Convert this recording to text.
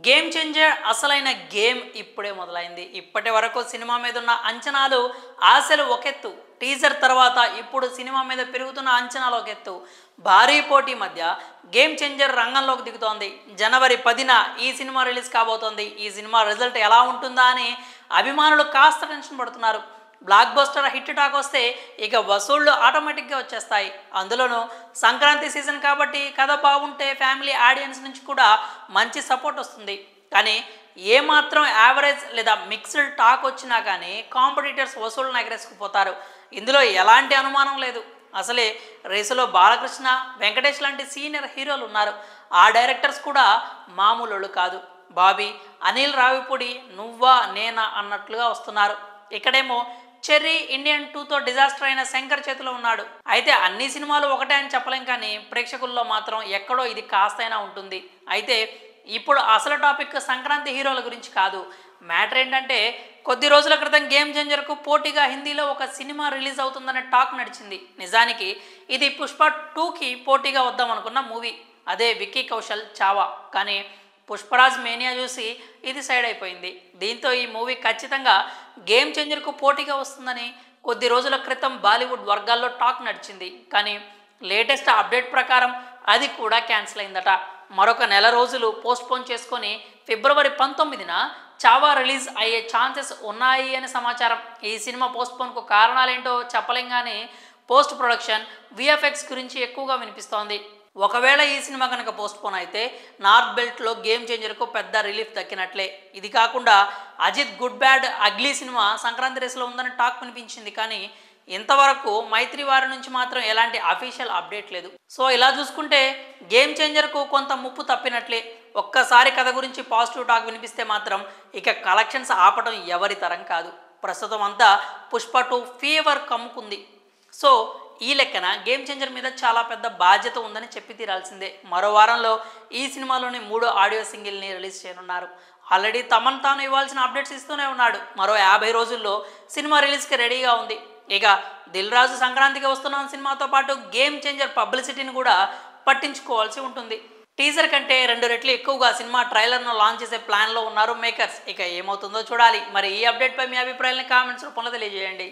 Game changer అసలైన game ఇప్పుడే మొదలైంది. ఇప్పటి వరకు సినిమా మీద ఉన్న అంచనాలు, ఆశలు ఒకెత్తు. టీజర్ తర్వాత ఇప్పుడు సినిమా మీద పెరుగుతున్న అంచనాలు ఒకెత్తు. భారీ పోటీ మధ్య గేమ్ చేంజర్ రంగంలోకి దిగుతోంది. జనవరి 10న ఈ సినిమా రిలీజ్ కాబోతోంది. ఈ సినిమా రిజల్ట్ ఎలా ఉంటుందా అని అభిమానులు కాస్త టెన్షన్ పడుతున్నారు. బ్లాక్ బస్టర్ హిట్ టాక్ వస్తే ఇక వసూళ్లు ఆటోమేటిక్గా వచ్చేస్తాయి. అందులోనూ సంక్రాంతి సీజన్ కాబట్టి కథ బాగుంటే ఫ్యామిలీ ఆడియన్స్ నుంచి కూడా మంచి సపోర్ట్ వస్తుంది. కానీ ఏమాత్రం యావరేజ్ లేదా మిక్స్డ్ టాక్ వచ్చినా కానీ కాంపిటీటర్స్ వసూళ్లను ఎగరేసుకుపోతారు. ఇందులో ఎలాంటి అనుమానం లేదు. అసలే రేసులో బాలకృష్ణ, వెంకటేష్ లాంటి సీనియర్ హీరోలు ఉన్నారు. ఆ డైరెక్టర్స్ కూడా మామూలు కాదు. బాబీ, అనిల్ రావిపూడి నువ్వా నేనా అన్నట్లుగా వస్తున్నారు. ఇక్కడేమో చెర్రీ ఇండియన్ 2తో డిజాస్టర్ అయిన శంకర్ చేతిలో ఉన్నాడు. అయితే అన్ని సినిమాలు ఒకటే అని చెప్పలేం, కానీ ప్రేక్షకుల్లో మాత్రం ఎక్కడో ఇది కాస్తైనా ఉంటుంది. అయితే ఇప్పుడు అసలు టాపిక్ సంక్రాంతి హీరోల గురించి కాదు. మ్యాటర్ ఏంటంటే, కొద్ది రోజుల క్రితం గేమ్ చేంజర్కు పోటీగా హిందీలో ఒక సినిమా రిలీజ్ అవుతుందనే టాక్ నడిచింది. నిజానికి ఇది పుష్ప 2కి పోటీగా వద్దాం అనుకున్న మూవీ. అదే విక్కీ కౌశల్ చావా. కానీ పుష్పరాజ్ మేనియా చూసి ఇది సైడ్ అయిపోయింది. దీంతో ఈ మూవీ ఖచ్చితంగా గేమ్ చేంజర్కు పోటీగా వస్తుందని కొద్ది రోజుల క్రితం బాలీవుడ్ వర్గాల్లో టాక్ నడిచింది. కానీ లేటెస్ట్ అప్డేట్ ప్రకారం అది కూడా క్యాన్సిల్ అయిందట. మరొక నెల రోజులు పోస్ట్పోన్ చేసుకొని ఫిబ్రవరి 19న చావా రిలీజ్ అయ్యే ఛాన్సెస్ ఉన్నాయి అని సమాచారం. ఈ సినిమా పోస్ట్పోన్కు కారణాలేంటో చెప్పలేం, కానీ పోస్ట్ ప్రొడక్షన్, విఎఫ్ఎక్స్ గురించి ఎక్కువగా వినిపిస్తోంది. ఒకవేళ ఈ సినిమా కనుక పోస్ట్పోన్ అయితే నార్త్ బెల్ట్లో గేమ్ చేంజర్కు పెద్ద రిలీఫ్ దక్కినట్లే. ఇది కాకుండా Ajith good bad ugly cinema Sankranti రేసులో ఉందని టాక్ వినిపించింది. కానీ ఇంతవరకు మైత్రి వారి నుంచి మాత్రం ఎలాంటి అఫీషియల్ అప్డేట్ లేదు. సో ఇలా చూసుకుంటే గేమ్ చేంజర్కు కొంత ముప్పు తప్పినట్లే. ఒక్కసారి కథ గురించి పాజిటివ్ టాక్ వినిపిస్తే మాత్రం ఇక కలెక్షన్స్ ఆపడం ఎవరి తరం కాదు. ప్రస్తుతం అంతా పుష్ప 2 ఫీవర్ కమ్ముకుంది. సో ఈ లెక్కన గేమ్ చేంజర్ మీద చాలా పెద్ద బాధ్యత ఉందని చెప్పి తీరాల్సిందే. మరో వారంలో ఈ సినిమాలోని 3వ ఆడియో సింగిల్ని రిలీజ్ చేయనున్నారు. ఆల్రెడీ తమన్ తాను ఇవ్వాల్సిన అప్డేట్స్ ఇస్తూనే ఉన్నాడు. మరో 50 రోజుల్లో సినిమా రిలీజ్కి రెడీగా ఉంది. ఇక దిల్ రాజు సంక్రాంతికి వస్తున్న సినిమాతో పాటు గేమ్ చేంజర్ పబ్లిసిటీని కూడా పట్టించుకోవాల్సి ఉంటుంది. టీజర్ కంటే 2 రెట్లు ఎక్కువగా సినిమా ట్రైలర్ను లాంచ్ చేసే ప్లాన్లో ఉన్నారు మేకర్స్. ఇక ఏమవుతుందో చూడాలి. మరి ఈ అప్డేట్పై మీ అభిప్రాయాన్ని కామెంట్స్ రూపంలో తెలియజేయండి.